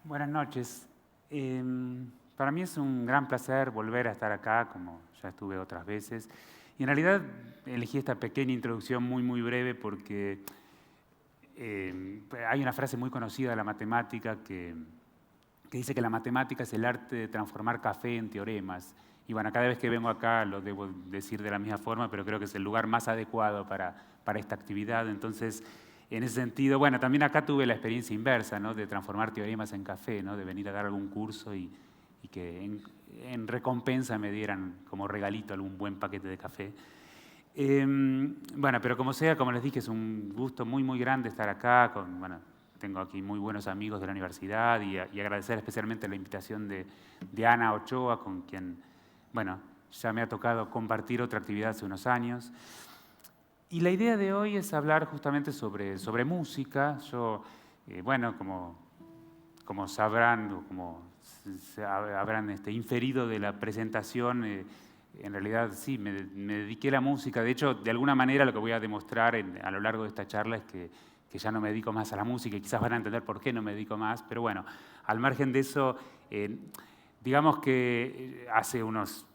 Buenas noches. Para mí es un gran placer volver a estar acá, como ya estuve otras veces. Y en realidad elegí esta pequeña introducción muy breve porque hay una frase muy conocida de la matemática que dice que la matemática es el arte de transformar café en teoremas. Y bueno, cada vez que vengo acá lo debo decir de la misma forma, pero creo que es el lugar más adecuado para esta actividad. Entonces, en ese sentido, bueno, también acá tuve la experiencia inversa, ¿no? De transformar teoremas en café, ¿no? De venir a dar algún curso y que en recompensa me dieran como regalito algún buen paquete de café. Bueno, pero como sea, como les dije, es un gusto muy grande estar acá. Bueno, tengo aquí muy buenos amigos de la universidad y agradecer especialmente la invitación de Ana Ochoa, con quien, bueno, ya me ha tocado compartir otra actividad hace unos años. Y la idea de hoy es hablar justamente sobre música. Yo, bueno, como sabrán o como habrán inferido de la presentación, en realidad sí, me dediqué a la música. De hecho, de alguna manera lo que voy a demostrar a lo largo de esta charla es que ya no me dedico más a la música y quizás van a entender por qué no me dedico más. Pero bueno, al margen de eso, digamos que hace unos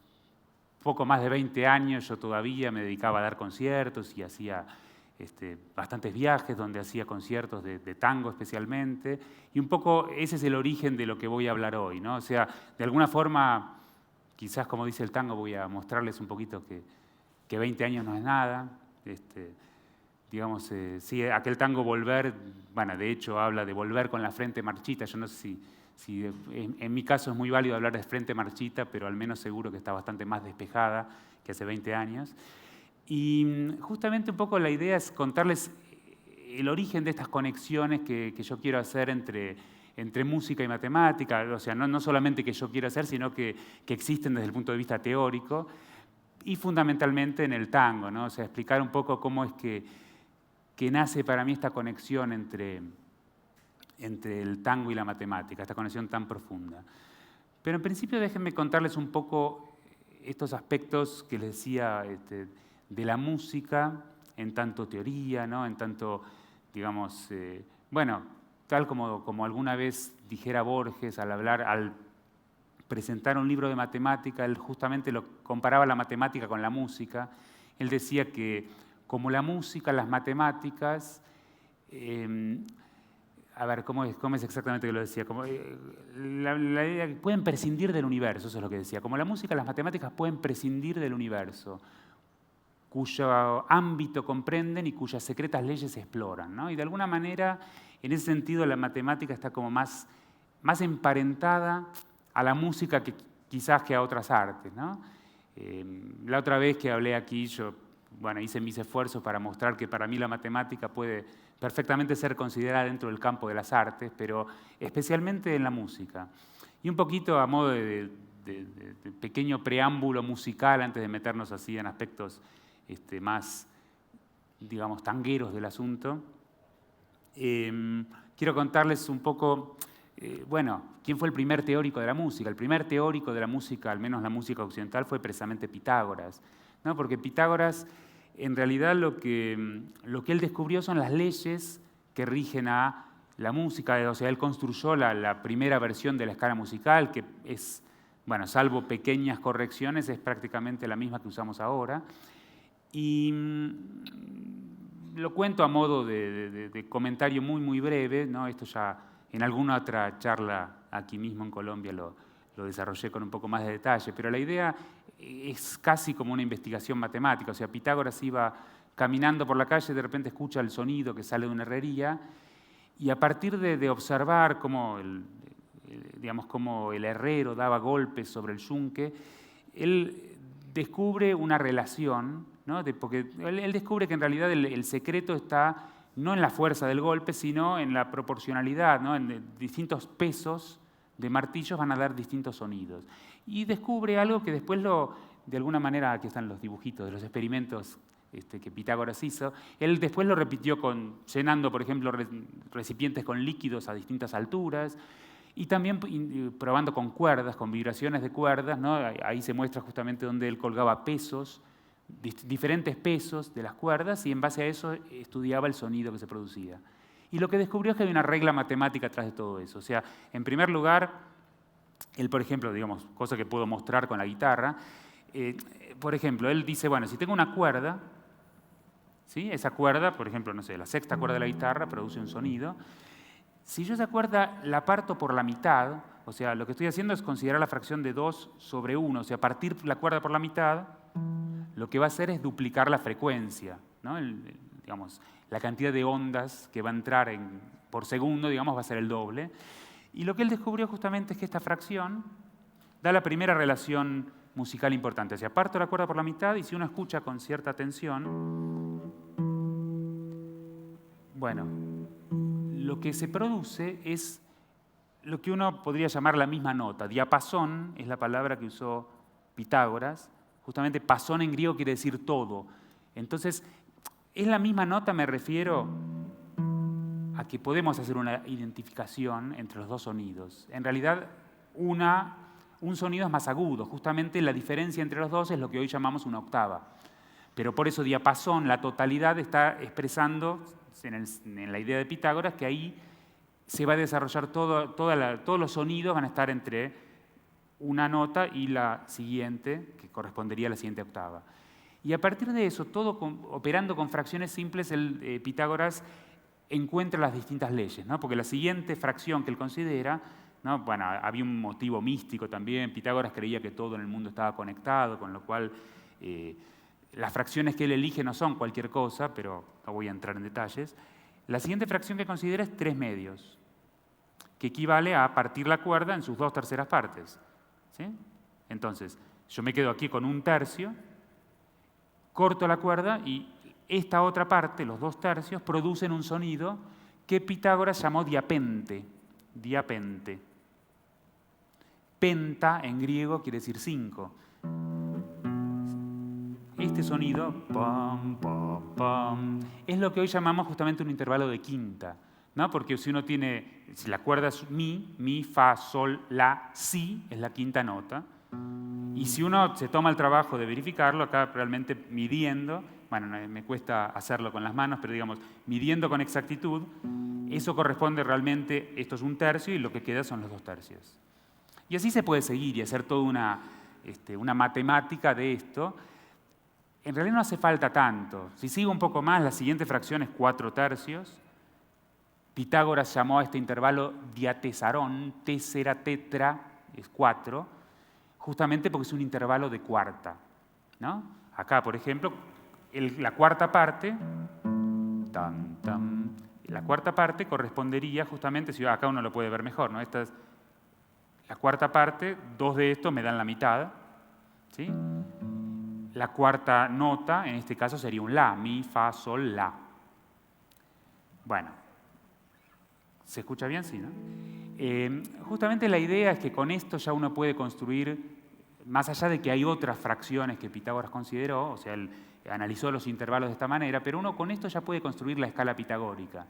poco más de 20 años yo todavía me dedicaba a dar conciertos y hacía bastantes viajes donde hacía conciertos de tango especialmente, y un poco ese es el origen de lo que voy a hablar hoy, ¿no? O sea, de alguna forma, quizás como dice el tango, voy a mostrarles un poquito que 20 años no es nada. Digamos, sí, aquel tango Volver, bueno, de hecho habla de volver con la frente marchita. Yo no sé si en mi caso es muy válido hablar de frente marchita, pero al menos seguro que está bastante más despejada que hace 20 años. Y justamente un poco la idea es contarles el origen de estas conexiones que yo quiero hacer entre música y matemática. O sea, no solamente que yo quiero hacer, sino que existen desde el punto de vista teórico y fundamentalmente en el tango, ¿no? O sea, explicar un poco cómo es que nace para mí esta conexión entre el tango y la matemática, esta conexión tan profunda. Pero en principio déjenme contarles un poco estos aspectos que les decía de la música en tanto teoría, ¿no? En tanto, digamos, bueno, tal como alguna vez dijera Borges al presentar un libro de matemática, él justamente lo comparaba la matemática con la música. Él decía que como la música, las matemáticas, a ver, ¿cómo es exactamente que lo decía? Como, la idea que pueden prescindir del universo, eso es lo que decía. Como la música, las matemáticas pueden prescindir del universo, cuyo ámbito comprenden y cuyas secretas leyes exploran, ¿no? Y de alguna manera, en ese sentido, la matemática está como más emparentada a la música que quizás que a otras artes, ¿no? La otra vez que hablé aquí, yo hice mis esfuerzos para mostrar que para mí la matemática puede perfectamente ser considerada dentro del campo de las artes, pero especialmente en la música. Y un poquito a modo de pequeño preámbulo musical, antes de meternos así en aspectos más, digamos, tangueros del asunto, quiero contarles un poco bueno, ¿quién fue el primer teórico de la música? El primer teórico de la música, al menos la música occidental, fue precisamente Pitágoras, ¿no? Porque Pitágoras, en realidad, lo que él descubrió son las leyes que rigen a la música. O sea, él construyó la primera versión de la escala musical, que es, bueno, salvo pequeñas correcciones, es prácticamente la misma que usamos ahora. Y lo cuento a modo de comentario muy, muy breve, ¿no? Esto ya en alguna otra charla aquí mismo en Colombia lo desarrollé con un poco más de detalle, pero la idea es casi como una investigación matemática. O sea, Pitágoras iba caminando por la calle, de repente escucha el sonido que sale de una herrería, y a partir de observar cómo el herrero daba golpes sobre el yunque, él descubre una relación, ¿no? Porque él descubre que en realidad el secreto está no en la fuerza del golpe, sino en la proporcionalidad, ¿no? En distintos pesos de martillos van a dar distintos sonidos. Y descubre algo que después de alguna manera, aquí están los dibujitos de los experimentos que Pitágoras hizo, él después lo repitió llenando, por ejemplo, recipientes con líquidos a distintas alturas, y también probando con cuerdas, con vibraciones de cuerdas, ¿no? Ahí se muestra justamente donde él colgaba pesos, diferentes pesos de las cuerdas, y en base a eso estudiaba el sonido que se producía. Y lo que descubrió es que hay una regla matemática atrás de todo eso. O sea, en primer lugar, él, por ejemplo, digamos, cosa que puedo mostrar con la guitarra, por ejemplo, él dice, bueno, si tengo una cuerda, ¿sí? Esa cuerda, por ejemplo, no sé, la sexta cuerda de la guitarra produce un sonido. Si yo esa cuerda la parto por la mitad, o sea, lo que estoy haciendo es considerar la fracción de 2 sobre 1, o sea, partir la cuerda por la mitad, lo que va a hacer es duplicar la frecuencia, ¿no? Digamos, la cantidad de ondas que va a entrar por segundo, digamos, va a ser el doble. Y lo que él descubrió justamente es que esta fracción da la primera relación musical importante. O sea, parto la cuerda por la mitad y si uno escucha con cierta atención, bueno, lo que se produce es lo que uno podría llamar la misma nota. Diapasón es la palabra que usó Pitágoras. Justamente pasón en griego quiere decir todo. Entonces, es la misma nota, me refiero a que podemos hacer una identificación entre los dos sonidos. En realidad, un sonido es más agudo. Justamente la diferencia entre los dos es lo que hoy llamamos una octava. Pero por eso diapasón, la totalidad, está expresando en la idea de Pitágoras que ahí se va a desarrollar todos los sonidos van a estar entre una nota y la siguiente, que correspondería a la siguiente octava. Y a partir de eso, operando con fracciones simples, Pitágoras encuentra las distintas leyes, ¿no? Porque la siguiente fracción que él considera, ¿no? Bueno, había un motivo místico también. Pitágoras creía que todo en el mundo estaba conectado, con lo cual las fracciones que él elige no son cualquier cosa, pero no voy a entrar en detalles. La siguiente fracción que considera es 3 medios, que equivale a partir la cuerda en sus 2/3 partes. ¿Sí? Entonces, yo me quedo aquí con 1/3, corto la cuerda y esta otra parte, los 2/3, producen un sonido que Pitágoras llamó diapente. Diapente. Penta en griego quiere decir 5. Este sonido, pam, pam, pam, es lo que hoy llamamos justamente un intervalo de quinta, ¿no? Porque si la cuerda es mi, fa, sol, la, si, es la quinta nota. Y si uno se toma el trabajo de verificarlo, acá realmente midiendo, bueno, me cuesta hacerlo con las manos, pero digamos, midiendo con exactitud, eso corresponde realmente, esto es 1/3 y lo que queda son los 2/3. Y así se puede seguir y hacer toda una matemática de esto. En realidad no hace falta tanto. Si sigo un poco más, la siguiente fracción es 4/3. Pitágoras llamó a este intervalo diatesarón, tesera, tetra, es 4, justamente porque es un intervalo de cuarta, ¿no? Acá, por ejemplo, la cuarta parte, la cuarta parte correspondería justamente, si acá uno lo puede ver mejor, ¿no? Esta es la cuarta parte, 2 de estos me dan la mitad, ¿sí? La cuarta nota, en este caso, sería un la, mi, fa, sol, la. Bueno, ¿se escucha bien? Sí, ¿no? Justamente la idea es que con esto ya uno puede construir, más allá de que hay otras fracciones que Pitágoras consideró, o sea, él analizó los intervalos de esta manera, pero uno con esto ya puede construir la escala pitagórica.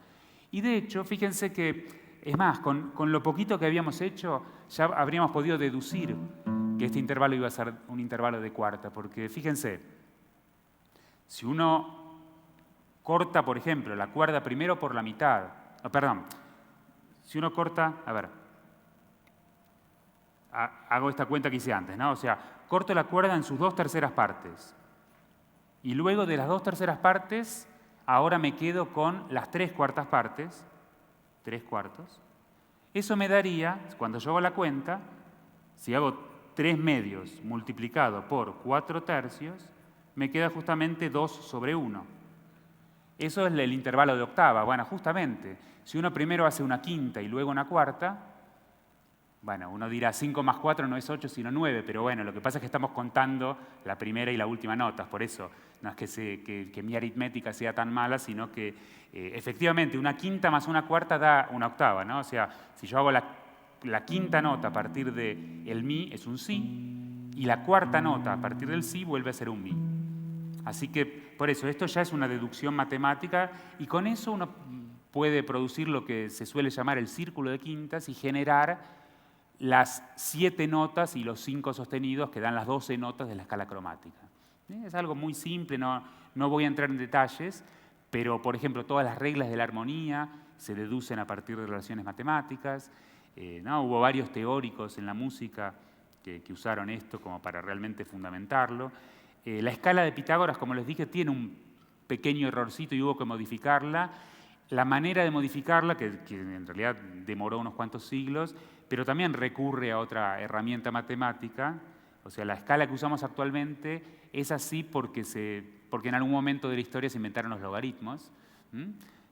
Y de hecho, fíjense que es más, con lo poquito que habíamos hecho, ya habríamos podido deducir que este intervalo iba a ser un intervalo de cuarta, porque fíjense, si uno corta, por ejemplo, la cuerda primero por la mitad, si uno corta, hago esta cuenta que hice antes, ¿no? O sea, corto la cuerda en sus 2/3 partes. Y luego de las 2/3 partes, ahora me quedo con las 3/4 partes, 3/4. Eso me daría, cuando yo hago la cuenta, si hago 3/2 multiplicado por 4/3, me queda justamente 2/1. Eso es el intervalo de octava. Bueno, justamente, si uno primero hace una quinta y luego una cuarta, bueno, uno dirá 5 más 4 no es 8 sino 9, pero bueno, lo que pasa es que estamos contando la primera y la última notas, por eso no es que mi aritmética sea tan mala, sino que efectivamente una quinta más una cuarta da una octava, ¿no? O sea, si yo hago la quinta nota a partir del mi es un si, y la cuarta nota a partir del si vuelve a ser un mi. Así que, por eso, esto ya es una deducción matemática y con eso uno puede producir lo que se suele llamar el círculo de quintas y generar las 7 notas y los 5 sostenidos que dan las 12 notas de la escala cromática. Es algo muy simple, no voy a entrar en detalles, pero, por ejemplo, todas las reglas de la armonía se deducen a partir de relaciones matemáticas. Hubo varios teóricos en la música que usaron esto como para realmente fundamentarlo. La escala de Pitágoras, como les dije, tiene un pequeño errorcito y hubo que modificarla. La manera de modificarla, que en realidad demoró unos cuantos siglos, pero también recurre a otra herramienta matemática. O sea, la escala que usamos actualmente es así porque en algún momento de la historia se inventaron los logaritmos.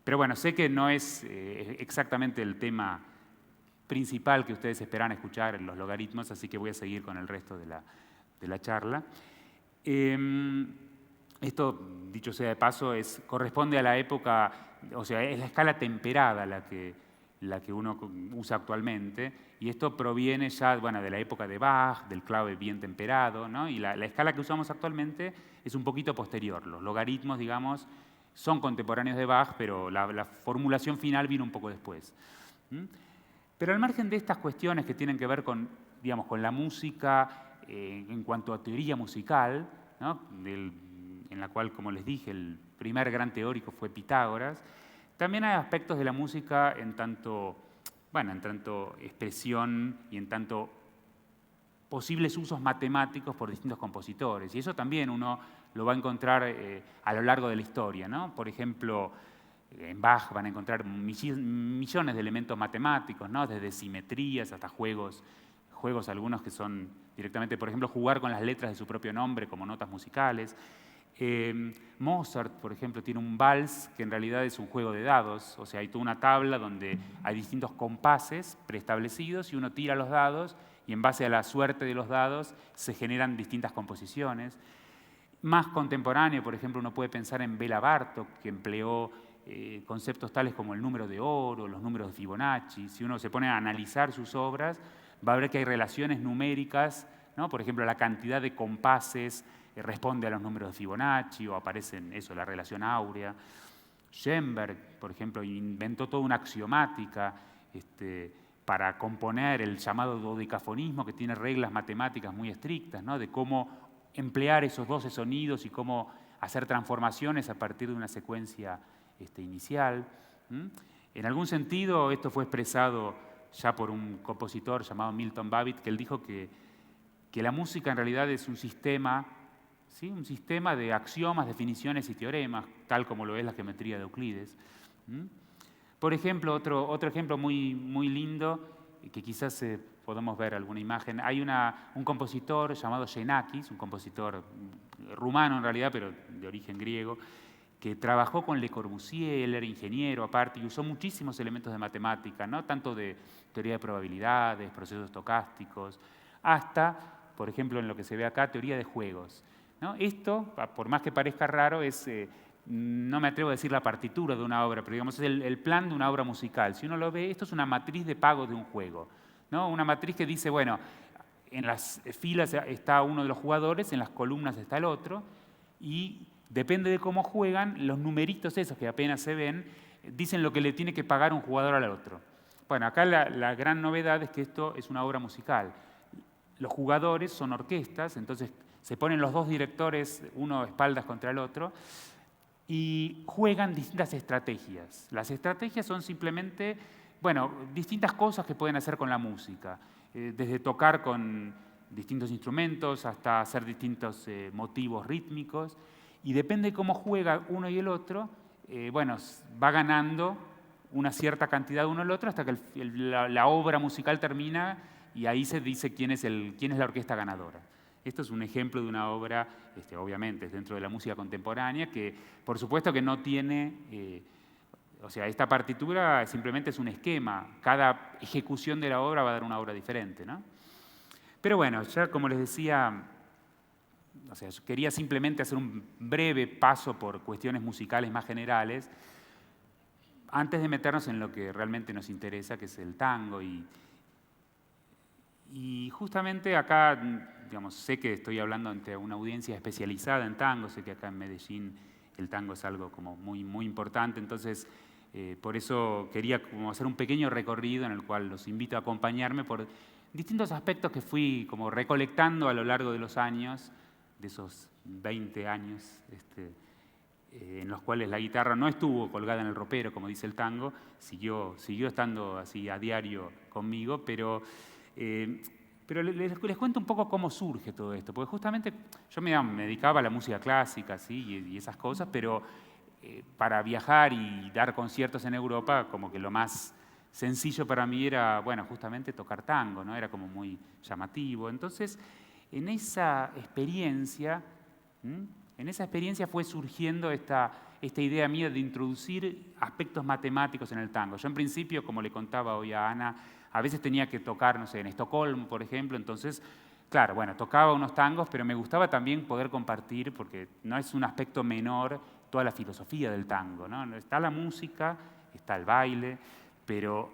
Pero bueno, sé que no es exactamente el tema principal que ustedes esperan escuchar en los logaritmos, así que voy a seguir con el resto de la charla. Esto, dicho sea de paso, corresponde a la época, o sea, es la escala temperada la que uno usa actualmente, y esto proviene ya de la época de Bach, del clave bien temperado, ¿no? Y la escala que usamos actualmente es un poquito posterior. Los logaritmos, digamos, son contemporáneos de Bach, pero la formulación final vino un poco después. Pero al margen de estas cuestiones que tienen que ver con la música, en cuanto a teoría musical, ¿no? En la cual, como les dije, el primer gran teórico fue Pitágoras, también hay aspectos de la música en tanto expresión y en tanto posibles usos matemáticos por distintos compositores. Y eso también uno lo va a encontrar a lo largo de la historia, ¿no? Por ejemplo, en Bach van a encontrar millones de elementos matemáticos, ¿no? Desde simetrías hasta juegos algunos que son directamente, por ejemplo, jugar con las letras de su propio nombre como notas musicales. Mozart, por ejemplo, tiene un vals que en realidad es un juego de dados, o sea, hay toda una tabla donde hay distintos compases preestablecidos y uno tira los dados y en base a la suerte de los dados se generan distintas composiciones. Más contemporáneo, por ejemplo, uno puede pensar en Béla Bartók, que empleó conceptos tales como el número de oro, los números de Fibonacci. Si uno se pone a analizar sus obras, va a ver que hay relaciones numéricas, ¿no? Por ejemplo, la cantidad de compases responde a los números de Fibonacci o aparece en eso, la relación áurea. Schoenberg, por ejemplo, inventó toda una axiomática para componer el llamado dodecafonismo, que tiene reglas matemáticas muy estrictas, ¿no? De cómo emplear esos 12 sonidos y cómo hacer transformaciones a partir de una secuencia inicial. En algún sentido, esto fue expresado ya por un compositor llamado Milton Babbitt, que él dijo que la música en realidad es un sistema, ¿sí? Un sistema de axiomas, definiciones y teoremas, tal como lo es la geometría de Euclides. Por ejemplo, otro ejemplo muy, muy lindo, que quizás podemos ver alguna imagen, hay un compositor llamado Xenakis, un compositor rumano en realidad, pero de origen griego, que trabajó con Le Corbusier, él era ingeniero aparte, y usó muchísimos elementos de matemática, ¿no? Tanto de teoría de probabilidades, procesos estocásticos, hasta, por ejemplo, en lo que se ve acá, teoría de juegos, ¿no? Esto, por más que parezca raro, no me atrevo a decir la partitura de una obra, pero digamos es el plan de una obra musical. Si uno lo ve, esto es una matriz de pago de un juego, ¿no? Una matriz que dice, bueno, en las filas está uno de los jugadores, en las columnas está el otro, y depende de cómo juegan, los numeritos esos que apenas se ven, dicen lo que le tiene que pagar un jugador al otro. Bueno, acá la gran novedad es que esto es una obra musical. Los jugadores son orquestas, entonces se ponen los dos directores, uno espaldas contra el otro, y juegan distintas estrategias. Las estrategias son simplemente, bueno, distintas cosas que pueden hacer con la música, desde tocar con distintos instrumentos hasta hacer distintos motivos rítmicos, y depende de cómo juega uno y el otro, bueno, va ganando una cierta cantidad de uno al otro hasta que la obra musical termina y ahí se dice quién es la orquesta ganadora. Esto es un ejemplo de una obra, obviamente, es dentro de la música contemporánea, que por supuesto que no tiene, o sea, esta partitura simplemente es un esquema, cada ejecución de la obra va a dar una obra diferente, ¿no? Pero bueno, ya como les decía, o sea, yo quería simplemente hacer un breve paso por cuestiones musicales más generales, antes de meternos en lo que realmente nos interesa, que es el tango. Y justamente acá, digamos, sé que estoy hablando ante una audiencia especializada en tango, sé que acá en Medellín el tango es algo como muy, muy importante, entonces por eso quería como hacer un pequeño recorrido en el cual los invito a acompañarme por distintos aspectos que fui como recolectando a lo largo de los años, de esos 20 años, en los cuales la guitarra no estuvo colgada en el ropero, como dice el tango, siguió estando así a diario conmigo, pero les cuento un poco cómo surge todo esto, porque justamente yo me dedicaba a la música clásica, ¿sí? y esas cosas, pero para viajar y dar conciertos en Europa, como que lo más sencillo para mí era, bueno, justamente tocar tango, ¿no? Era como muy llamativo. Entonces, en esa experiencia fue surgiendo esta idea mía de introducir aspectos matemáticos en el tango. Yo en principio, como le contaba hoy a Ana, a veces tenía que tocar, no sé, en Estocolmo, por ejemplo, entonces, claro, bueno, tocaba unos tangos, pero me gustaba también poder compartir, porque no es un aspecto menor, toda la filosofía del tango, ¿no? Está la música, está el baile, pero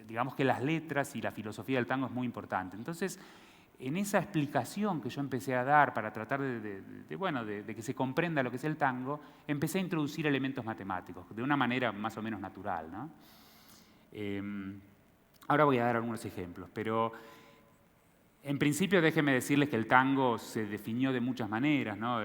digamos que las letras y la filosofía del tango es muy importante. Entonces, en esa explicación que yo empecé a dar para tratar de que se comprenda lo que es el tango, empecé a introducir elementos matemáticos, de una manera más o menos natural, ¿no? Ahora voy a dar algunos ejemplos, pero en principio déjenme decirles que el tango se definió de muchas maneras, ¿no?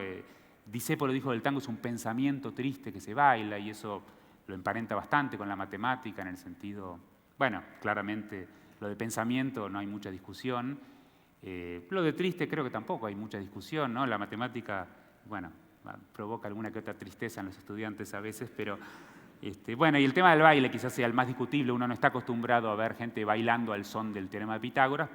Discépolo dijo que el tango es un pensamiento triste que se baila, y eso lo emparenta bastante con la matemática en el sentido, bueno, claramente lo de pensamiento no hay mucha discusión. Lo de triste creo que tampoco hay mucha discusión, ¿no? La matemática, bueno, provoca alguna que otra tristeza en los estudiantes a veces, pero bueno, y el tema del baile quizás sea el más discutible. Uno no está acostumbrado a ver gente bailando al son del teorema de Pitágoras,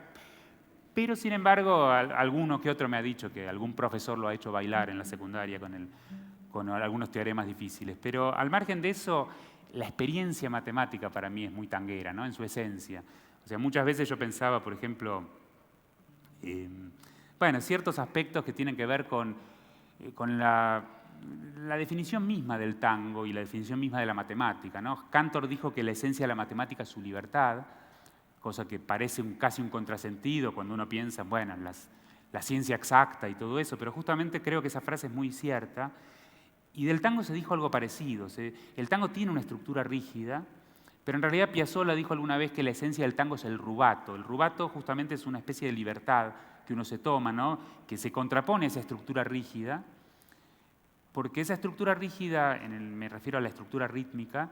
pero sin embargo alguno que otro me ha dicho que algún profesor lo ha hecho bailar en la secundaria con algunos teoremas difíciles. Pero al margen de eso, la experiencia matemática para mí es muy tanguera, ¿no? En su esencia. O sea, muchas veces yo pensaba, por ejemplo, bueno, ciertos aspectos que tienen que ver con la definición misma del tango y la definición misma de la matemática, ¿no? Cantor dijo que la esencia de la matemática es su libertad, cosa que parece casi un contrasentido cuando uno piensa, bueno, en la ciencia exacta y todo eso, pero justamente creo que esa frase es muy cierta. Y del tango se dijo algo parecido. El tango tiene una estructura rígida, pero en realidad Piazzolla dijo alguna vez que la esencia del tango es el rubato. El rubato justamente es una especie de libertad que uno se toma, ¿no? Que se contrapone a esa estructura rígida, porque esa estructura rígida, me refiero a la estructura rítmica,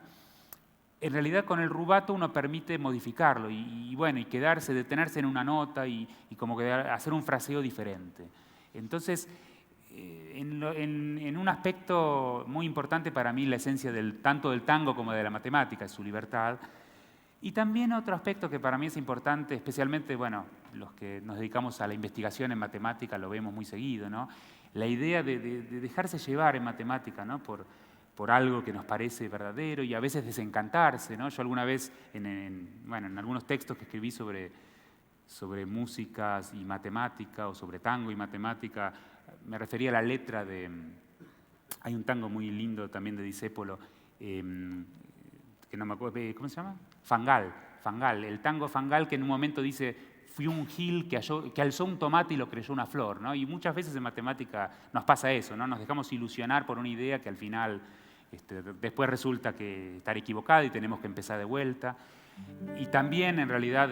en realidad con el rubato uno permite modificarlo y quedarse, detenerse en una nota y como que hacer un fraseo diferente. Entonces, en un aspecto muy importante para mí la esencia tanto del tango como de la matemática es su libertad. Y también otro aspecto que para mí es importante, especialmente, bueno, los que nos dedicamos a la investigación en matemática lo vemos muy seguido, ¿no? La idea de dejarse llevar en matemática, ¿no? por algo que nos parece verdadero y a veces desencantarse, ¿no? Yo alguna vez, en algunos textos que escribí sobre músicas y matemática o sobre tango y matemática, me refería a la letra hay un tango muy lindo también de Discépolo, que no me acuerdo, ¿cómo se llama? Fangal, el tango Fangal, que en un momento dice: fui un gil que alzó un tomate y lo creyó una flor, ¿no? Y muchas veces en matemática nos pasa eso, ¿no? Nos dejamos ilusionar por una idea que al final después resulta que estar equivocada y tenemos que empezar de vuelta. Y también, en realidad,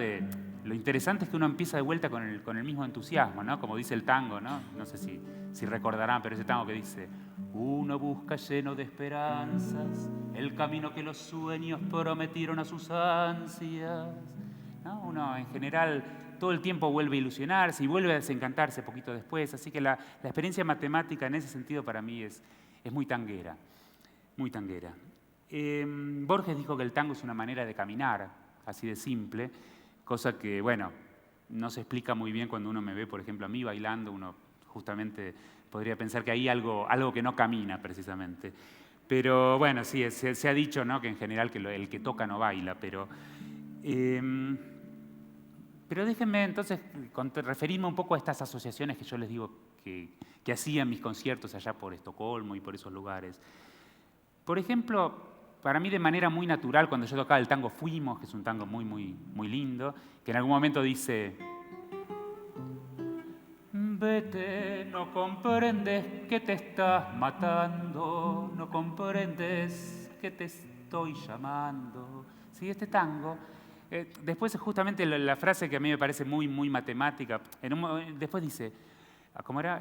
lo interesante es que uno empieza de vuelta con el mismo entusiasmo, ¿no? Como dice el tango, ¿no? No sé si recordarán, pero ese tango que dice: uno busca lleno de esperanzas el camino que los sueños prometieron a sus ansias, ¿no? Uno, en general, todo el tiempo vuelve a ilusionarse y vuelve a desencantarse poquito después. Así que la experiencia matemática en ese sentido para mí es muy tanguera, muy tanguera. Borges dijo que el tango es una manera de caminar, así de simple, cosa que, bueno, no se explica muy bien cuando uno me ve, por ejemplo, a mí bailando. Uno justamente podría pensar que hay algo que no camina precisamente. Pero bueno, sí, se ha dicho, ¿no?, que en general que el que toca no baila, pero déjenme entonces referirme un poco a estas asociaciones que yo les digo que hacía en mis conciertos allá por Estocolmo y por esos lugares. Por ejemplo, para mí de manera muy natural, cuando yo tocaba el tango Fuimos, que es un tango muy, muy, muy lindo, que en algún momento dice: vete, no comprendes que te estás matando, no comprendes que te estoy llamando. Sí, este tango. Después justamente la frase que a mí me parece muy, muy matemática, después dice, ¿cómo era?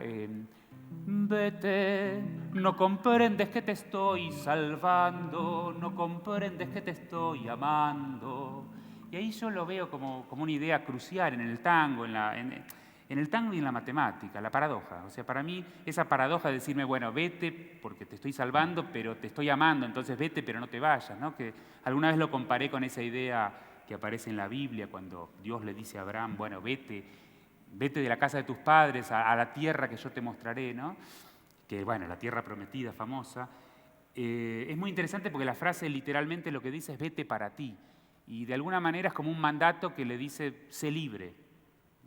Vete, no comprendes que te estoy salvando, no comprendes que te estoy amando. Y ahí yo lo veo como una idea crucial en el tango, en el tango y en la matemática, la paradoja. O sea, para mí esa paradoja de decirme, bueno, vete porque te estoy salvando, pero te estoy amando, entonces vete pero no te vayas, ¿no? Que alguna vez lo comparé con esa idea que aparece en la Biblia cuando Dios le dice a Abraham, bueno, vete de la casa de tus padres a la tierra que yo te mostraré, ¿no? Que, bueno, la tierra prometida, famosa. Es muy interesante porque la frase literalmente lo que dice es vete para ti. Y de alguna manera es como un mandato que le dice sé libre,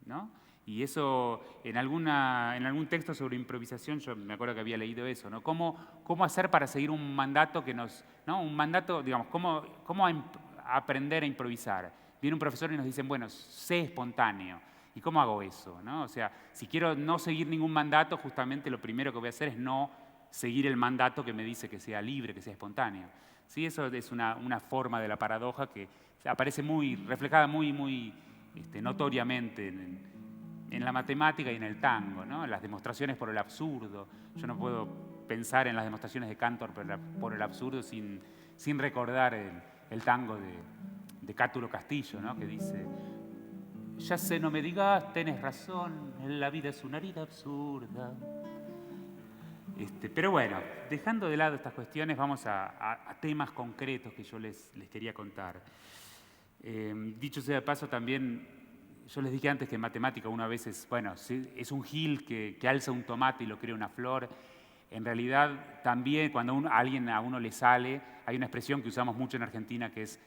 ¿no? Y eso, en algún texto sobre improvisación, yo me acuerdo que había leído eso, ¿no? ¿Cómo hacer para seguir un mandato que nos, ¿no? Un mandato, digamos, cómo aprender a improvisar. Viene un profesor y nos dicen, bueno, sé espontáneo. ¿Y cómo hago eso, ¿no? O sea, si quiero no seguir ningún mandato, justamente lo primero que voy a hacer es no seguir el mandato que me dice que sea libre, que sea espontáneo. ¿Sí? Eso es una forma de la paradoja que aparece reflejada muy notoriamente en la matemática y en el tango, ¿no? Las demostraciones por el absurdo. Yo no puedo pensar en las demostraciones de Cantor por el absurdo sin recordar el tango de Cátulo Castillo, ¿no? Que dice: ya sé, no me digas, tenés razón, la vida es una herida absurda. Pero bueno, dejando de lado estas cuestiones, vamos a temas concretos que yo les quería contar. Dicho sea de paso, también yo les dije antes que en matemática uno a veces, bueno, es un gil que alza un tomate y lo crea una flor. En realidad, también cuando a uno le sale, hay una expresión que usamos mucho en Argentina que es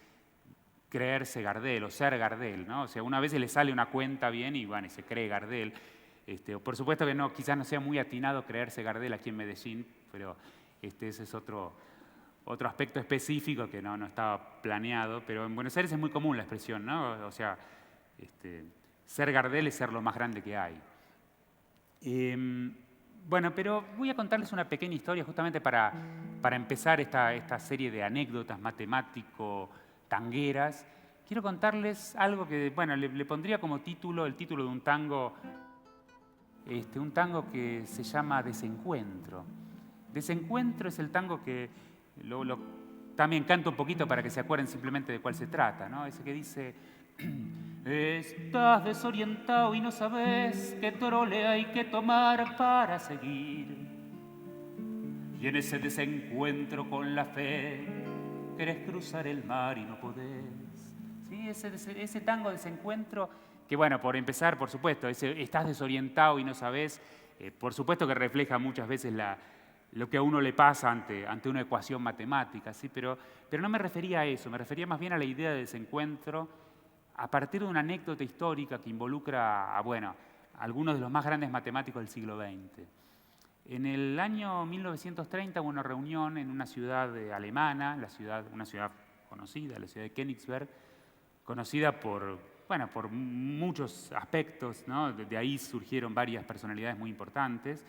creerse Gardel o ser Gardel, ¿no? O sea, una vez le sale una cuenta bien y bueno, y se cree Gardel. Por supuesto que no, quizás no sea muy atinado creerse Gardel aquí en Medellín, pero ese es otro aspecto específico que no estaba planeado, pero en Buenos Aires es muy común la expresión, ¿no? O sea, ser Gardel es ser lo más grande que hay. Bueno, pero voy a contarles una pequeña historia justamente para empezar esta serie de anécdotas matemático-tangueras. Quiero contarles algo que, bueno, le pondría como título, el título de un tango que se llama Desencuentro. Desencuentro es el tango que también canto un poquito para que se acuerden simplemente de cuál se trata, ¿no? Ese que dice: estás desorientado y no sabes qué trole hay que tomar para seguir. Y en ese desencuentro con la fe querés cruzar el mar y no podés. ¿Sí? Ese tango Desencuentro, que bueno, por empezar, por supuesto, estás desorientado y no sabes, por supuesto que refleja muchas veces lo que a uno le pasa ante una ecuación matemática, ¿sí? Pero no me refería a eso, me refería más bien a la idea de desencuentro a partir de una anécdota histórica que involucra a algunos de los más grandes matemáticos del siglo XX. En el año 1930 hubo una reunión en una ciudad alemana, una ciudad conocida, la ciudad de Königsberg, conocida por muchos aspectos, ¿no? De ahí surgieron varias personalidades muy importantes.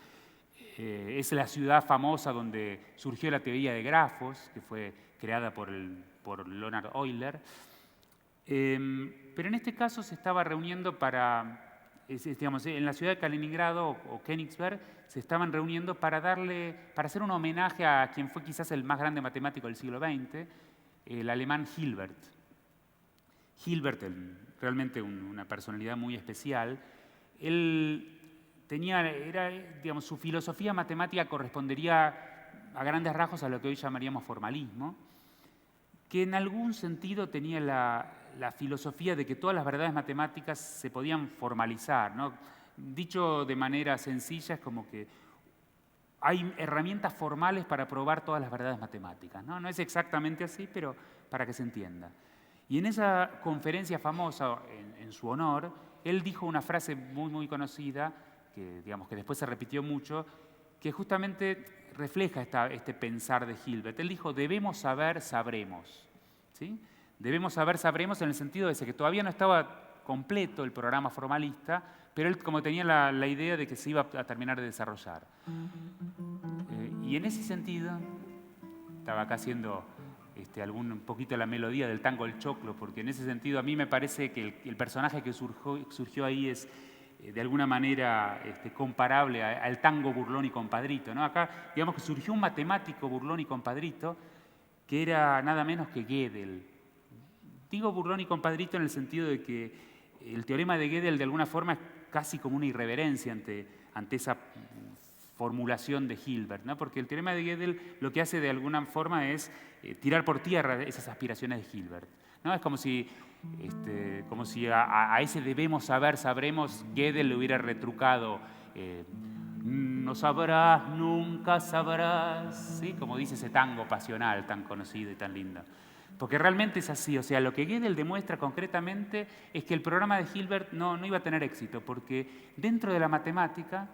Es la ciudad famosa donde surgió la teoría de grafos, que fue creada por Leonhard Euler. Pero en este caso se estaba reuniendo digamos, en la ciudad de Kaliningrado o Königsberg, se estaban reuniendo para hacer un homenaje a quien fue quizás el más grande matemático del siglo XX, el alemán Hilbert. Hilbert, realmente una personalidad muy especial, él digamos, su filosofía matemática correspondería a grandes rasgos a lo que hoy llamaríamos formalismo, que en algún sentido tenía la filosofía de que todas las verdades matemáticas se podían formalizar, ¿no? Dicho de manera sencilla, es como que hay herramientas formales para probar todas las verdades matemáticas, ¿no? No es exactamente así, pero para que se entienda. Y en esa conferencia famosa, en su honor, él dijo una frase muy, muy conocida, que después se repitió mucho, que justamente refleja este pensar de Hilbert. Él dijo, debemos saber, sabremos. ¿Sí? Debemos saber, sabremos en el sentido de que todavía no estaba completo el programa formalista, pero él como tenía la idea de que se iba a terminar de desarrollar. Y en ese sentido, estaba acá haciendo un poquito la melodía del tango El Choclo, porque en ese sentido a mí me parece que el personaje que surgió ahí es de alguna manera comparable al tango Burlón y Compadrito, ¿no? Acá, digamos que surgió un matemático Burlón y Compadrito que era nada menos que Gödel. Digo Burlón y Compadrito en el sentido de que el teorema de Gödel de alguna forma es casi como una irreverencia ante esa formulación de Hilbert, ¿no? Porque el teorema de Gödel lo que hace de alguna forma es tirar por tierra esas aspiraciones de Hilbert, ¿no? Es como si a ese debemos saber, sabremos, Gödel le hubiera retrucado no sabrás, nunca sabrás, ¿sí? Como dice ese tango pasional tan conocido y tan lindo. Porque realmente es así, o sea, lo que Gödel demuestra concretamente es que el programa de Hilbert no iba a tener éxito, porque dentro de la matemática,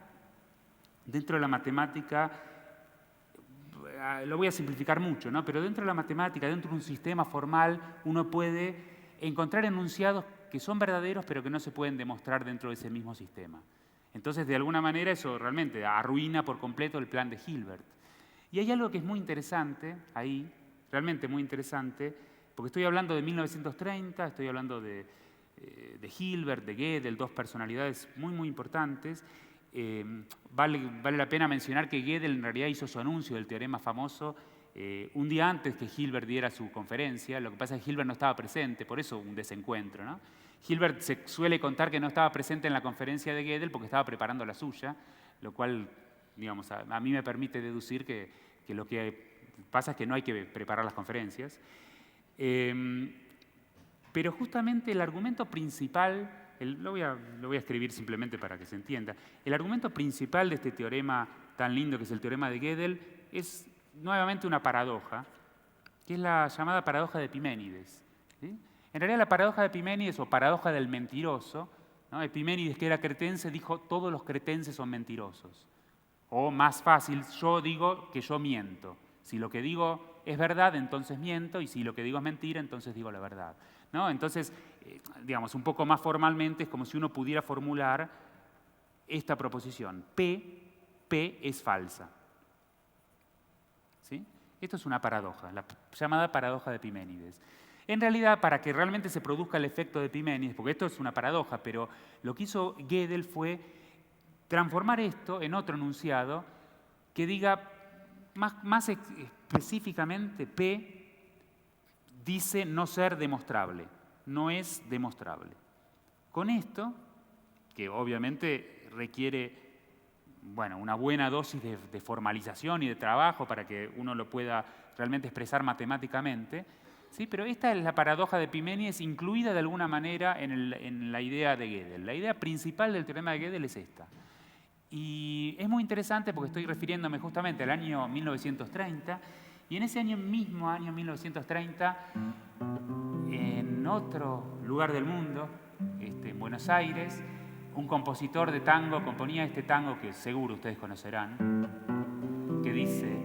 lo voy a simplificar mucho, ¿no? Pero dentro de la matemática, dentro de un sistema formal, uno puede encontrar enunciados que son verdaderos pero que no se pueden demostrar dentro de ese mismo sistema. Entonces, de alguna manera, eso realmente arruina por completo el plan de Hilbert. Y hay algo que es muy interesante ahí, realmente muy interesante, porque estoy hablando de 1930, estoy hablando de Hilbert, de Gödel, dos personalidades muy, muy importantes. Vale la pena mencionar que Gödel en realidad hizo su anuncio del teorema famoso un día antes que Hilbert diera su conferencia. Lo que pasa es que Hilbert no estaba presente, por eso un desencuentro, ¿no? Hilbert se suele contar que no estaba presente en la conferencia de Gödel porque estaba preparando la suya, lo cual, digamos, a mí me permite deducir que lo que pasa es que no hay que preparar las conferencias. Pero justamente el argumento principal, lo voy a escribir simplemente para que se entienda, el argumento principal de este teorema tan lindo que es el teorema de Gödel es nuevamente una paradoja, que es la llamada paradoja de Epiménides, ¿sí? En realidad la paradoja de Epiménides o paradoja del mentiroso, ¿no? Epiménides, que era cretense, dijo todos los cretenses son mentirosos. O más fácil, yo digo que yo miento. Si lo que digo es verdad, entonces miento, y si lo que digo es mentira, entonces digo la verdad, ¿no? Entonces, digamos, un poco más formalmente es como si uno pudiera formular esta proposición. P es falsa. ¿Sí? Esto es una paradoja, la llamada paradoja de Epiménides. En realidad, para que realmente se produzca el efecto de Epiménides, porque esto es una paradoja, pero lo que hizo Gödel fue transformar esto en otro enunciado que diga más específicamente, P dice no ser demostrable, no es demostrable. Con esto, que obviamente requiere una buena dosis de formalización y de trabajo para que uno lo pueda realmente expresar matemáticamente, ¿sí? Pero esta es la paradoja de Epiménides incluida de alguna manera en la idea de Gödel. La idea principal del teorema de Gödel es esta. Y es muy interesante porque estoy refiriéndome justamente al año 1930, y en ese mismo año 1930, en otro lugar del mundo, en Buenos Aires, un compositor de tango componía este tango que seguro ustedes conocerán, que dice: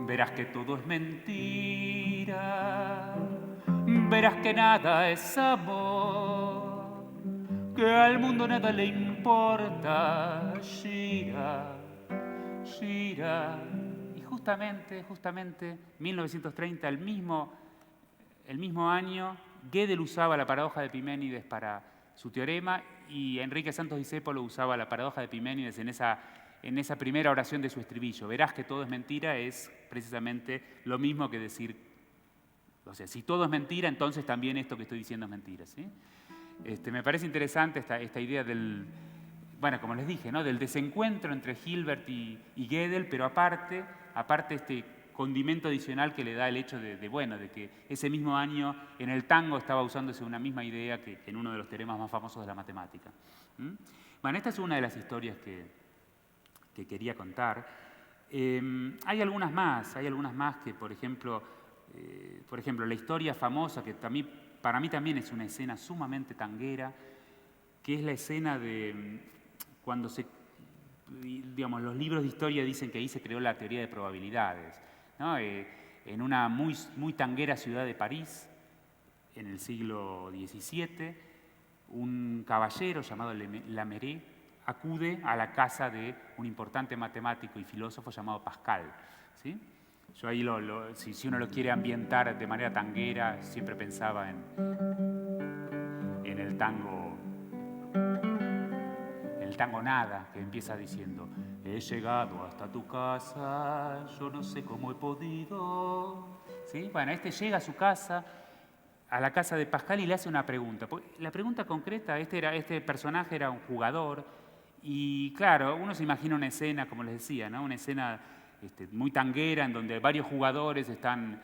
verás que todo es mentira, verás que nada es amor, que al mundo nada le importa, gira, gira. Y justamente, 1930, el mismo año Gödel usaba la paradoja de Epimenides para su teorema y Enrique Santos Discépolo usaba la paradoja de Epimenides en esa primera oración de su estribillo. Verás que todo es mentira es precisamente lo mismo que decir, o sea, si todo es mentira, entonces también esto que estoy diciendo es mentira, ¿sí? Me parece interesante esta idea del, bueno, como les dije, ¿no? Del desencuentro entre Hilbert y Gödel, pero aparte este condimento adicional que le da el hecho de que ese mismo año en el tango estaba usándose una misma idea que en uno de los teoremas más famosos de la matemática. Bueno, esta es una de las historias que quería contar. Hay algunas más que, por ejemplo, la historia famosa, que también, para mí también es una escena sumamente tanguera, que es la escena de cuando digamos, los libros de historia dicen que ahí se creó la teoría de probabilidades, ¿no? En una muy, muy tanguera ciudad de París, en el siglo XVII, un caballero llamado Laméry acude a la casa de un importante matemático y filósofo llamado Pascal, ¿sí? Yo ahí, si uno lo quiere ambientar de manera tanguera, siempre pensaba en el tango Nada, que empieza diciendo: he llegado hasta tu casa, yo no sé cómo he podido. ¿Sí? Bueno, llega a su casa, a la casa de Pascal, y le hace una pregunta. La pregunta concreta, este personaje era un jugador, y claro, uno se imagina una escena, como les decía, ¿no? Una escena muy tanguera, en donde varios jugadores están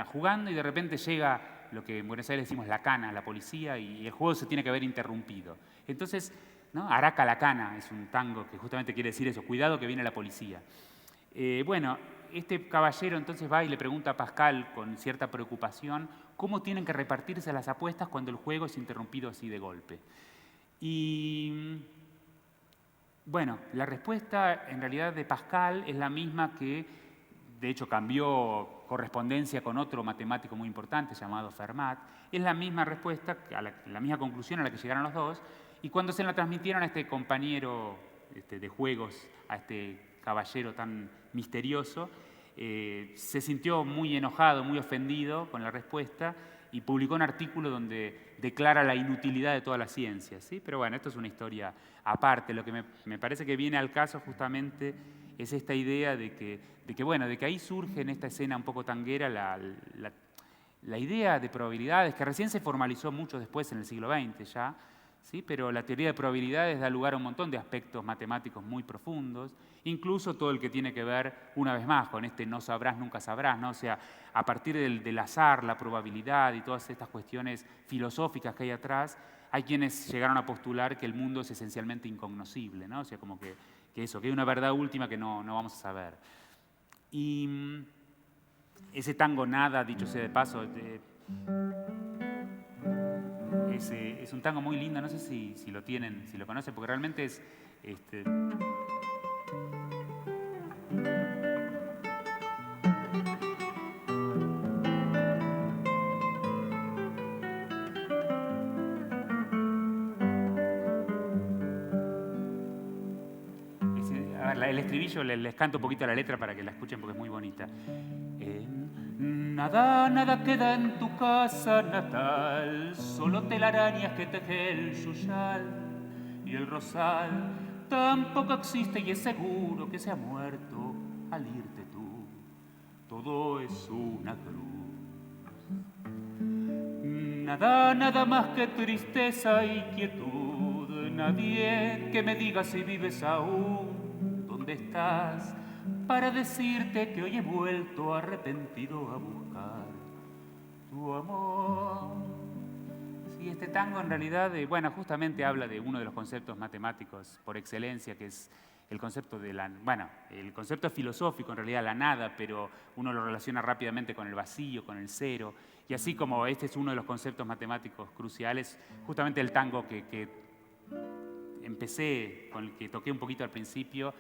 jugando, y de repente llega lo que en Buenos Aires decimos la cana, la policía, y el juego se tiene que ver interrumpido. Entonces, ¿no? Araca la cana es un tango que justamente quiere decir eso: cuidado que viene la policía. Este caballero entonces va y le pregunta a Pascal con cierta preocupación cómo tienen que repartirse las apuestas cuando el juego es interrumpido así de golpe. Y bueno, la respuesta en realidad de Pascal es la misma que, de hecho, cambió correspondencia con otro matemático muy importante llamado Fermat. Es la misma respuesta, la misma conclusión a la que llegaron los dos. Y cuando se la transmitieron a este compañero de juegos, a este caballero tan misterioso, se sintió muy enojado, muy ofendido con la respuesta, y publicó un artículo donde declara la inutilidad de toda la ciencia, ¿sí? Pero bueno, esto es una historia aparte. Lo que me parece que viene al caso justamente es esta idea de que ahí surge en esta escena un poco tanguera la idea de probabilidades, que recién se formalizó mucho después en el siglo XX ya, ¿sí? Pero la teoría de probabilidades da lugar a un montón de aspectos matemáticos muy profundos, incluso todo el que tiene que ver, una vez más, con no sabrás, nunca sabrás, ¿no? O sea, a partir del azar, la probabilidad y todas estas cuestiones filosóficas que hay atrás, hay quienes llegaron a postular que el mundo es esencialmente incognoscible, ¿no? O sea, como que hay una verdad última que no vamos a saber. Y ese tango Nada, dicho sea de paso, es un tango muy lindo, no sé si lo tienen, si lo conocen, porque realmente es... el estribillo les canto un poquito la letra para que la escuchen porque es muy bonita. Nada, nada queda en tu casa natal, solo telarañas que teje el yuyal y el rosal. Tampoco existe y es seguro que se ha muerto al irte tú. Todo es una cruz. Nada, nada más que tristeza y quietud. Nadie que me diga si vives aún, dónde estás, para decirte que hoy he vuelto arrepentido a buscar tu amor. Sí, este tango en realidad, justamente habla de uno de los conceptos matemáticos por excelencia, que es el concepto el concepto filosófico en realidad, la nada, pero uno lo relaciona rápidamente con el vacío, con el cero, y así como este es uno de los conceptos matemáticos cruciales, justamente el tango que empecé, con el que toqué un poquito al principio,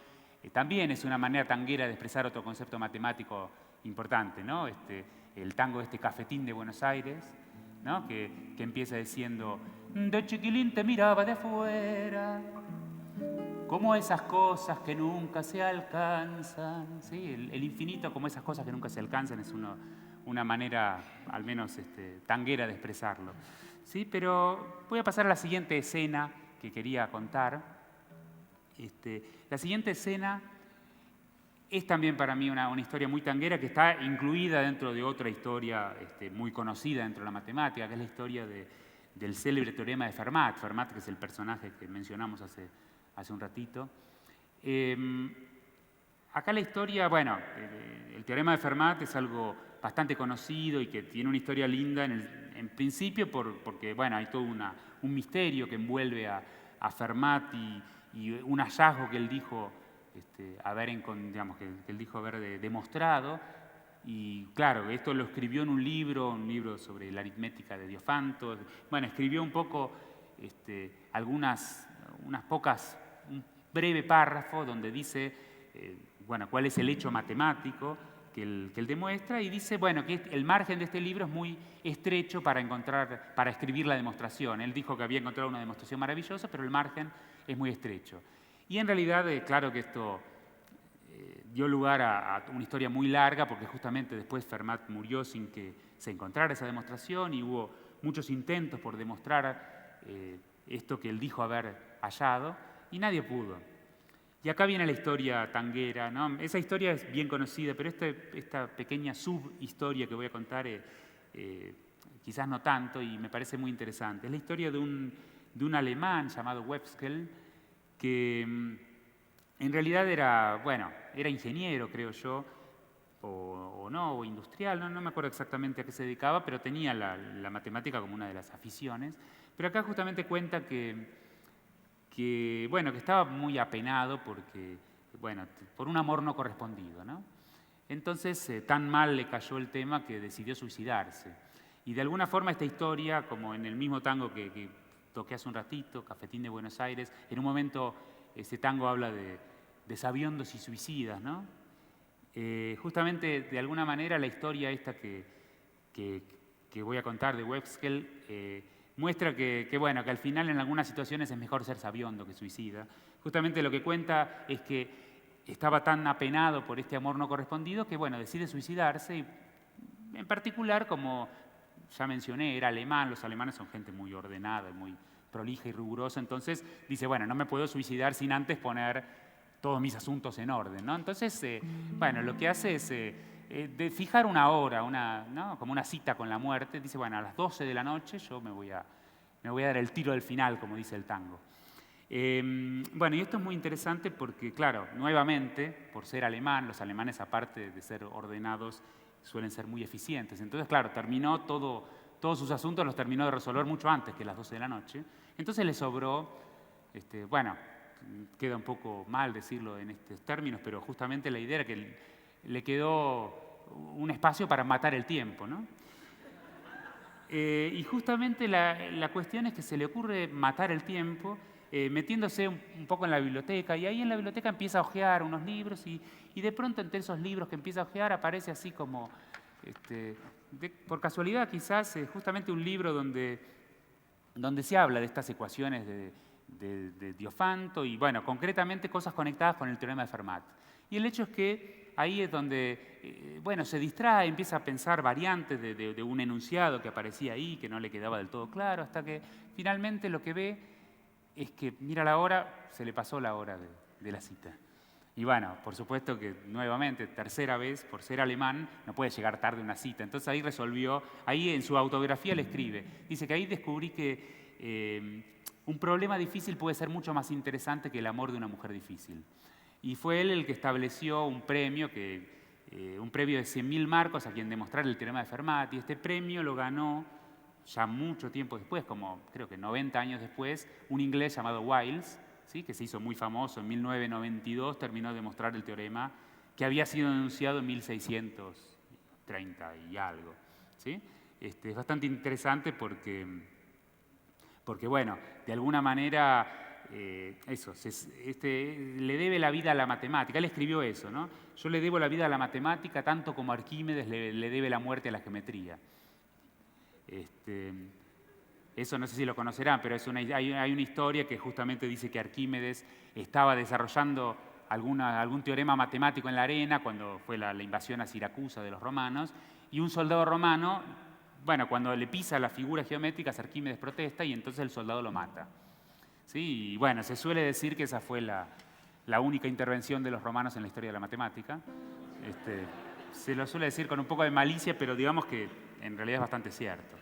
también es una manera tanguera de expresar otro concepto matemático importante, ¿no? El tango Cafetín de Buenos Aires, ¿no? Que empieza diciendo: de chiquilín te miraba de afuera, como esas cosas que nunca se alcanzan, ¿sí? El infinito como esas cosas que nunca se alcanzan es una manera, al menos tanguera, de expresarlo. ¿Sí? Pero voy a pasar a la siguiente escena que quería contar. La siguiente escena es también para mí una historia muy tanguera que está incluida dentro de otra historia muy conocida dentro de la matemática, que es la historia del célebre teorema de Fermat. Fermat, que es el personaje que mencionamos hace un ratito. Acá la historia, bueno, el teorema de Fermat es algo bastante conocido y que tiene una historia linda en principio porque, bueno, hay todo un misterio que envuelve a Fermat y un hallazgo que él dijo que él dijo haber demostrado. Y claro, esto lo escribió en un libro sobre la aritmética de Diofanto. Bueno, escribió un poco un breve párrafo donde dice cuál es el hecho matemático que él demuestra, y dice que el margen de este libro es muy estrecho para escribir la demostración. Él dijo que había encontrado una demostración maravillosa, pero el margen es muy estrecho. Y en realidad, claro que esto dio lugar a una historia muy larga, porque justamente después Fermat murió sin que se encontrara esa demostración, y hubo muchos intentos por demostrar esto que él dijo haber hallado, y nadie pudo. Y acá viene la historia tanguera, ¿no? Esa historia es bien conocida, pero esta pequeña subhistoria que voy a contar quizás no tanto, y me parece muy interesante. Es la historia de un alemán llamado Webskel, que en realidad era ingeniero, creo yo, o industrial, no me acuerdo exactamente a qué se dedicaba, pero tenía la matemática como una de las aficiones. Pero acá justamente cuenta que estaba muy apenado por un amor no correspondido, ¿no? Entonces, tan mal le cayó el tema que decidió suicidarse. Y de alguna forma esta historia, como en el mismo tango que toqué hace un ratito, Cafetín de Buenos Aires, en un momento ese tango habla de sabiondos y suicidas, ¿no? Justamente, de alguna manera, la historia esta que voy a contar de Webskel muestra que al final en algunas situaciones es mejor ser sabiondo que suicida. Justamente lo que cuenta es que estaba tan apenado por este amor no correspondido que decide suicidarse, y en particular, como ya mencioné, era alemán. Los alemanes son gente muy ordenada, muy prolija y rigurosa. Entonces dice, no me puedo suicidar sin antes poner todos mis asuntos en orden, ¿no? Entonces, lo que hace es de fijar una hora, ¿no? Como una cita con la muerte. Dice, a las 12 de la noche yo me voy a dar el tiro del final, como dice el tango. Y esto es muy interesante porque, claro, nuevamente, por ser alemán, los alemanes, aparte de ser ordenados, suelen ser muy eficientes. Entonces, claro, terminó todos sus asuntos, los terminó de resolver mucho antes que las 12 de la noche. Entonces le sobró, queda un poco mal decirlo en estos términos, pero justamente la idea era que le quedó un espacio para matar el tiempo, ¿no? Y justamente la cuestión es que se le ocurre matar el tiempo metiéndose un poco en la biblioteca, y ahí en la biblioteca empieza a hojear unos libros, y de pronto entre esos libros que empieza a hojear aparece así como, por casualidad quizás, justamente un libro donde se habla de estas ecuaciones de Diofanto y, concretamente cosas conectadas con el teorema de Fermat. Y el hecho es que ahí es donde, se distrae, empieza a pensar variantes de un enunciado que aparecía ahí, que no le quedaba del todo claro, hasta que finalmente lo que ve es que mira la hora, se le pasó la hora de la cita. Y por supuesto que nuevamente, tercera vez, por ser alemán, no puede llegar tarde a una cita. Entonces ahí en su autobiografía le escribe, dice que ahí descubrí que un problema difícil puede ser mucho más interesante que el amor de una mujer difícil. Y fue él el que estableció un premio de 100.000 marcos a quien demostrar el teorema de Fermat, y este premio lo ganó ya mucho tiempo después, como creo que 90 años después, un inglés llamado Wiles, ¿sí? Que se hizo muy famoso en 1992, terminó de demostrar el teorema que había sido enunciado en 1630 y algo, ¿sí? Es bastante interesante porque de alguna manera le debe la vida a la matemática. Él escribió eso, ¿no? Yo le debo la vida a la matemática tanto como Arquímedes le debe la muerte a la geometría. Eso no sé si lo conocerán, pero hay una historia que justamente dice que Arquímedes estaba desarrollando algún teorema matemático en la arena cuando fue la invasión a Siracusa de los romanos, Y un soldado romano, bueno, cuando le pisa la figura geométrica, Arquímedes protesta y entonces el soldado lo mata. ¿Sí? Y bueno, se suele decir que esa fue la única intervención de los romanos en la historia de la matemática. Se lo suele decir con un poco de malicia, pero digamos que en realidad es bastante cierto.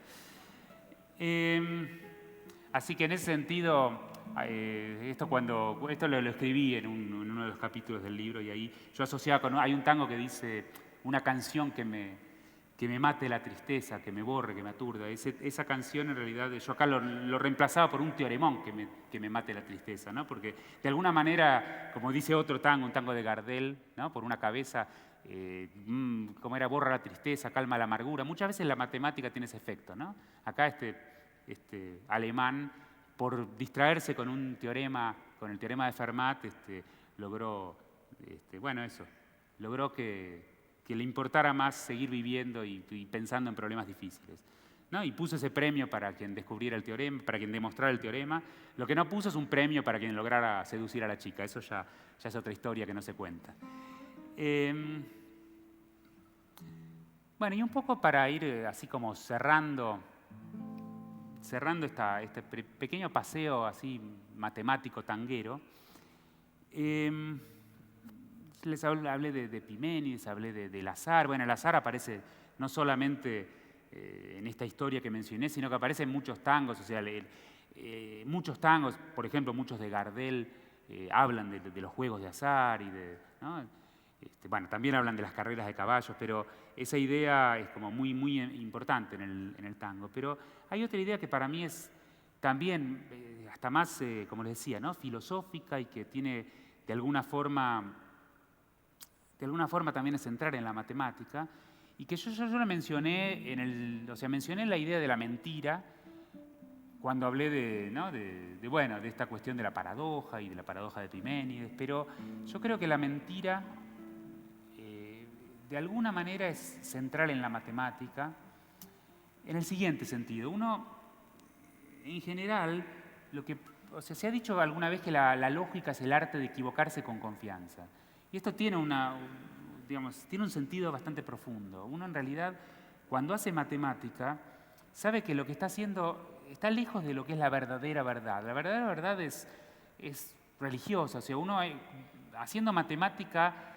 Así que en ese sentido, esto lo escribí en uno de los capítulos del libro y ahí yo asociaba hay un tango que dice una canción que me mate la tristeza, que me borre, que me aturda. Esa canción en realidad yo acá lo reemplazaba por un teoremón que me mate la tristeza, ¿no? Porque de alguna manera, como dice otro tango, un tango de Gardel, ¿no? Por una cabeza, como era, borra la tristeza, calma la amargura. Muchas veces la matemática tiene ese efecto, ¿no? Acá este alemán, por distraerse con un teorema, con el teorema de Fermat, logró, logró que le importara más seguir viviendo y pensando en problemas difíciles, ¿no? Y puso ese premio para quien descubriera el teorema, para quien demostrara el teorema. Lo que no puso es un premio para quien lograra seducir a la chica. Eso ya es otra historia que no se cuenta. Bueno, y un poco para ir así como cerrando este pequeño paseo así matemático tanguero, les hablé de Piménides, hablé del azar. Bueno, el azar aparece no solamente en esta historia que mencioné, sino que aparece en muchos tangos. O sea, muchos tangos, por ejemplo, muchos de Gardel, hablan de los juegos de azar y ¿no? Bueno, también hablan de las carreras de caballos, pero esa idea es como muy, muy importante en el tango. Pero hay otra idea que para mí es también hasta más, como les decía, ¿no? Filosófica y que tiene de alguna forma también es central en la matemática, y que yo la mencioné mencioné la idea de la mentira cuando hablé de esta cuestión de la paradoja y de la paradoja de Piménides, pero yo creo que la mentira de alguna manera es central en la matemática en el siguiente sentido. Uno, en general, se ha dicho alguna vez que la lógica es el arte de equivocarse con confianza. Y esto tiene un sentido bastante profundo. Uno en realidad, cuando hace matemática, sabe que lo que está haciendo está lejos de lo que es la verdadera verdad. La verdadera verdad es religiosa. O sea, uno haciendo matemática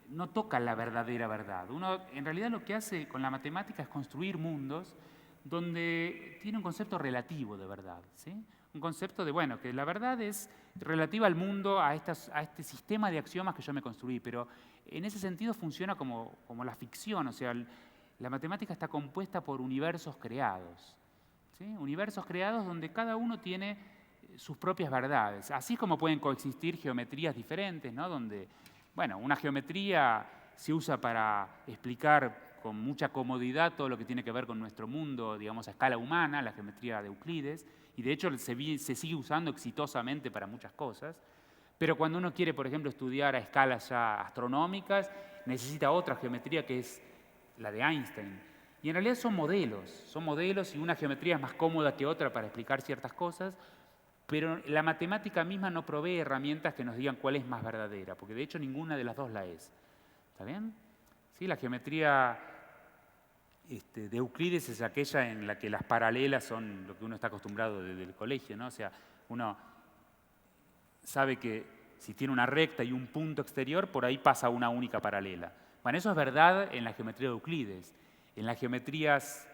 no toca la verdadera verdad. Uno en realidad lo que hace con la matemática es construir mundos donde tiene un concepto relativo de verdad, ¿sí? Un concepto de, que la verdad es relativa al mundo, a este sistema de axiomas que yo me construí, pero en ese sentido funciona como la ficción. O sea, la matemática está compuesta por universos creados, ¿sí? Universos creados donde cada uno tiene sus propias verdades. Así como pueden coexistir geometrías diferentes, ¿no? Donde, una geometría se usa para explicar con mucha comodidad todo lo que tiene que ver con nuestro mundo, digamos, a escala humana, la geometría de Euclides, y de hecho se sigue usando exitosamente para muchas cosas. Pero cuando uno quiere, por ejemplo, estudiar a escalas ya astronómicas, necesita otra geometría que es la de Einstein. Y en realidad son modelos y una geometría es más cómoda que otra para explicar ciertas cosas, pero la matemática misma no provee herramientas que nos digan cuál es más verdadera, porque de hecho ninguna de las dos la es. ¿Está bien? ¿Sí? La geometría de Euclides es aquella en la que las paralelas son lo que uno está acostumbrado desde el colegio, ¿no? O sea, uno sabe que si tiene una recta y un punto exterior, por ahí pasa una única paralela. Bueno, eso es verdad en la geometría de Euclides. En las geometrías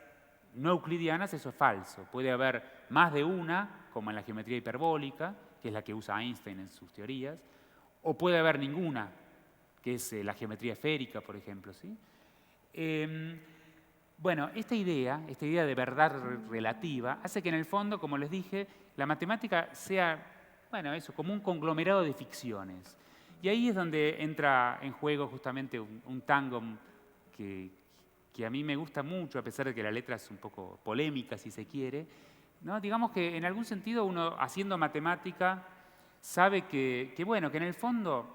no euclidianas eso es falso. Puede haber más de una, como en la geometría hiperbólica, que es la que usa Einstein en sus teorías, o puede haber ninguna, que es la geometría esférica, por ejemplo, ¿sí? Esta idea de verdad relativa hace que en el fondo, como les dije, la matemática sea, como un conglomerado de ficciones. Y ahí es donde entra en juego justamente un tango que a mí me gusta mucho, a pesar de que la letra es un poco polémica, si se quiere, ¿no? Digamos que en algún sentido uno, haciendo matemática, sabe que en el fondo,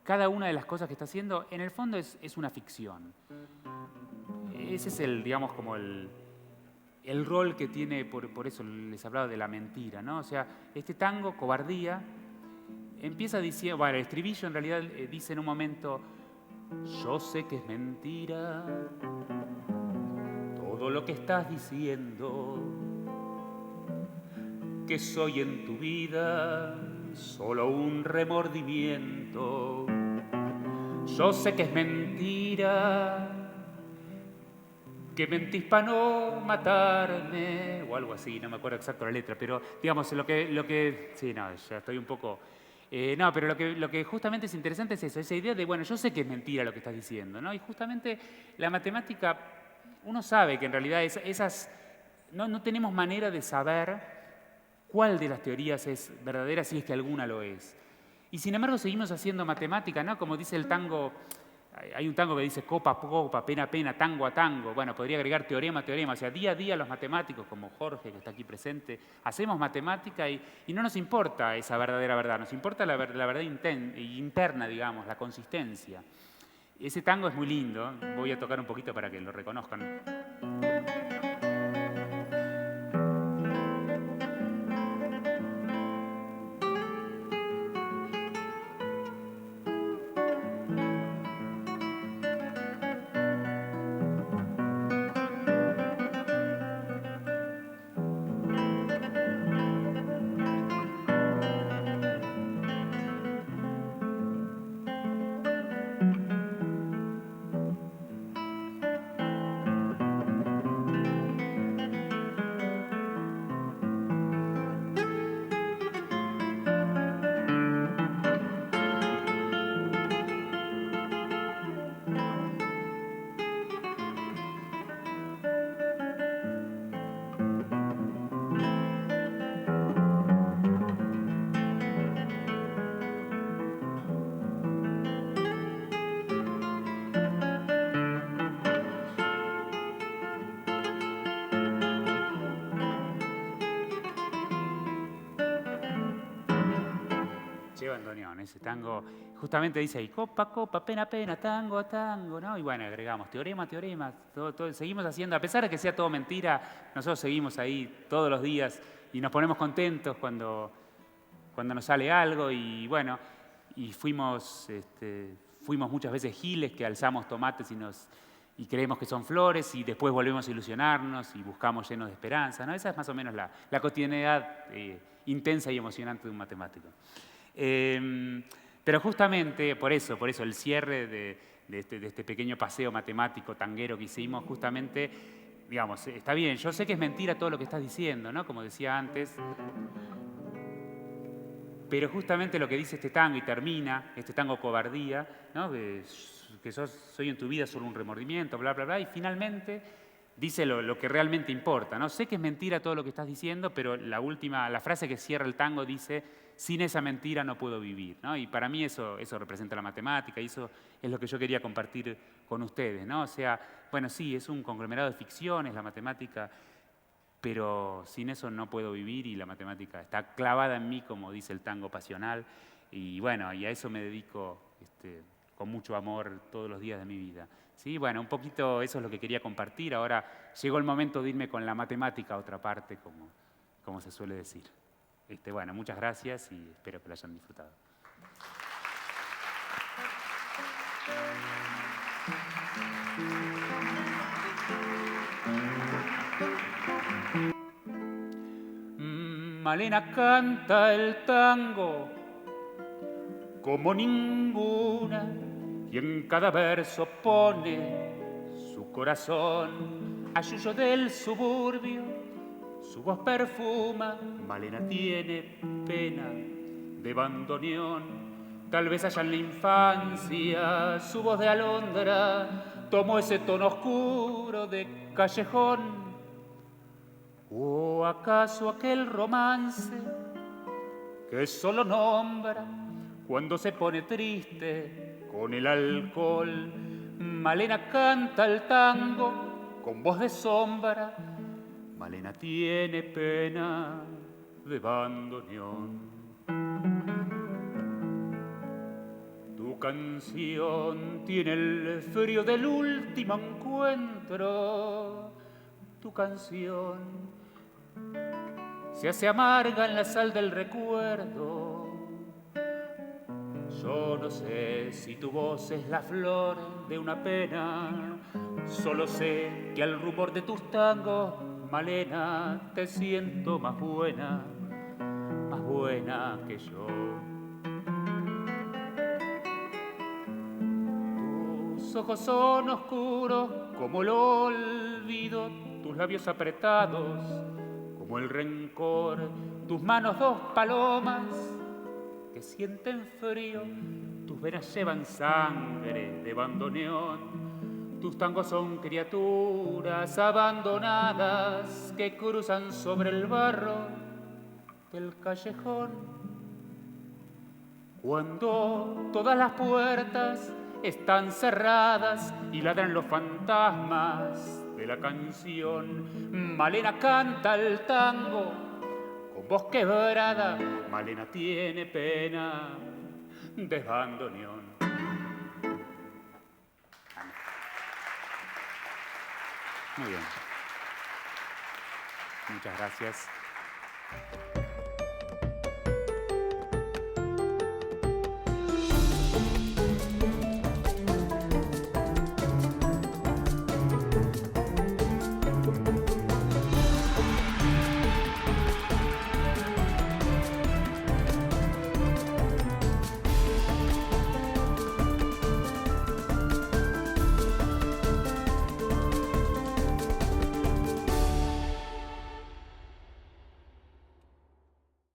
cada una de las cosas que está haciendo, en el fondo es una ficción. Ese es el rol que tiene, por eso les hablaba de la mentira, ¿no? O sea, este tango, Cobardía, empieza diciendo, el estribillo en realidad dice en un momento: yo sé que es mentira todo lo que estás diciendo, que soy en tu vida solo un remordimiento. Yo sé que es mentira, que mentís para no matarme, o algo así, no me acuerdo exacto la letra, pero digamos, lo que sí, no, ya estoy un poco... no, pero lo que justamente es interesante es eso, esa idea de, bueno, yo sé que es mentira lo que estás diciendo, ¿no? Y justamente la matemática, uno sabe que en realidad no tenemos manera de saber cuál de las teorías es verdadera, si es que alguna lo es. Y sin embargo seguimos haciendo matemática, ¿no? Como dice el tango, hay un tango que dice copa a copa, pena a pena, tango a tango. Bueno, podría agregar teorema a teorema. O sea, día a día los matemáticos, como Jorge, que está aquí presente, hacemos matemática y no nos importa esa verdadera verdad, nos importa la verdad interna, digamos, la consistencia. Ese tango es muy lindo, voy a tocar un poquito para que lo reconozcan. Che bandoneón, ese tango justamente dice ahí, copa, copa, pena, pena, tango, tango, ¿no? Y bueno, agregamos teorema, teorema, todo, seguimos haciendo, a pesar de que sea todo mentira, nosotros seguimos ahí todos los días y nos ponemos contentos cuando nos sale algo y bueno, y fuimos muchas veces giles que alzamos tomates y creemos que son flores y después volvemos a ilusionarnos y buscamos llenos de esperanza, ¿no? Esa es más o menos la cotidianidad intensa y emocionante de un matemático. Pero justamente por eso el cierre de este pequeño paseo matemático tanguero que hicimos, justamente, digamos, está bien, yo sé que es mentira todo lo que estás diciendo, ¿no? Como decía antes, pero justamente lo que dice este tango y termina, este tango Cobardía, ¿no? Que soy en tu vida solo un remordimiento, bla, bla, bla, y finalmente dice lo que realmente importa, ¿no? Sé que es mentira todo lo que estás diciendo, pero la frase que cierra el tango dice, sin esa mentira no puedo vivir, ¿no? Y para mí eso representa la matemática y eso es lo que yo quería compartir con ustedes, ¿no? O sea, bueno, sí, es un conglomerado de ficciones, la matemática, pero sin eso no puedo vivir y la matemática está clavada en mí, como dice el tango pasional, y bueno, y a eso me dedico con mucho amor todos los días de mi vida. Sí, bueno, un poquito eso es lo que quería compartir. Ahora llegó el momento de irme con la matemática a otra parte, como se suele decir. Bueno, muchas gracias y espero que lo hayan disfrutado. Malena canta el tango como ninguna y en cada verso pone su corazón a yuyo del suburbio. Su voz perfuma, Malena tiene pena de bandoneón. Tal vez allá en la infancia su voz de alondra tomó ese tono oscuro de callejón. ¿O acaso aquel romance que solo nombra cuando se pone triste con el alcohol? Malena canta el tango con voz de sombra. Malena tiene pena de bandoneón. Tu canción tiene el frío del último encuentro. Tu canción se hace amarga en la sal del recuerdo. Solo sé si tu voz es la flor de una pena. Solo sé que al rumor de tus tangos, Malena, te siento más buena que yo. Tus ojos son oscuros como el olvido, tus labios apretados como el rencor, tus manos dos palomas que sienten frío, tus venas llevan sangre de bandoneón, tus tangos son criaturas abandonadas que cruzan sobre el barro del callejón. Cuando todas las puertas están cerradas y ladran los fantasmas de la canción, Malena canta el tango con voz quebrada. Malena tiene pena de bandoneón. Muy bien. Muchas gracias.